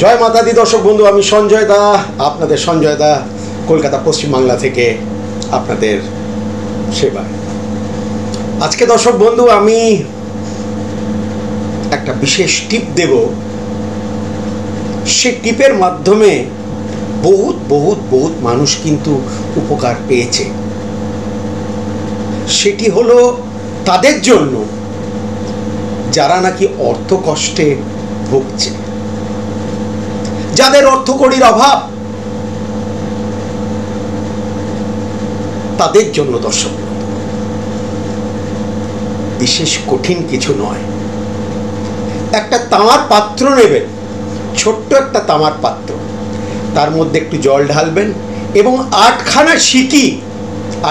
জয় মাতা দি দর্শক বন্ধু, আমি সঞ্জয় দা, আপনাদের সঞ্জয় দা, কলকাতা পশ্চিমবাংলা থেকে আপনাদের সেবায়। আজকে দর্শক বন্ধু আমি একটা বিশেষ টিপ দেব। সে টিপের মাধ্যমে বহুত বহুত বহুত মানুষ কিন্তু উপকার পেয়েছে। সেটি হলো তাদের জন্য যারা নাকি অর্থ কষ্টে ভুগছে, যাদের অর্থকড়ির অভাব, তাদের জন্য দর্শক বিশেষ কঠিন কিছু নয়। একটা তামার পাত্র নেবেন, ছোট্ট একটা তামার পাত্র, তার মধ্যে একটু জল ঢালবেন এবং 8খানা সিকি,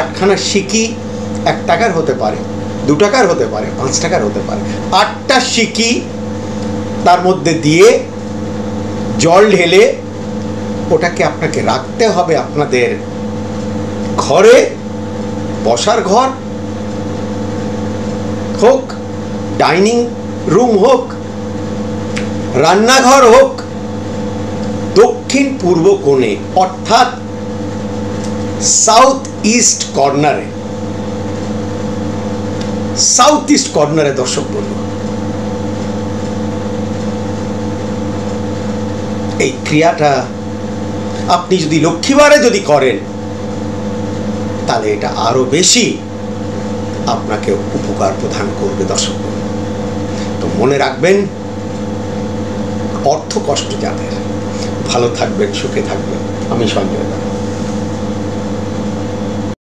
8খানা সিকি 1 টাকার হতে পারে, 2 টাকার হতে পারে, 5 টাকার হতে পারে, 8টা সিকি তার মধ্যে দিয়ে জল ঢেলে ওটাকে আপনাকে রাখতে হবে আপনাদের ঘরে, বসার ঘর হোক, ডাইনিং রুম হোক, রান্নাঘর হোক, দক্ষিণ পূর্ব কোণে অর্থাৎ সাউথ ইস্ট কর্নারে, সাউথ ইস্ট কর্নারে দর্শক বন্ধু। এই ক্রিয়াটা আপনি যদি লক্ষ্মীবারে যদি করেন তাহলে এটা আরো বেশি আপনাকে উপকার প্রদান করবে দর্শক বন্ধু। তো মনে রাখবেন, অর্থ কষ্ট যাদের, ভালো থাকবেন, সুখে থাকবেন। আমি সঞ্জয় দা।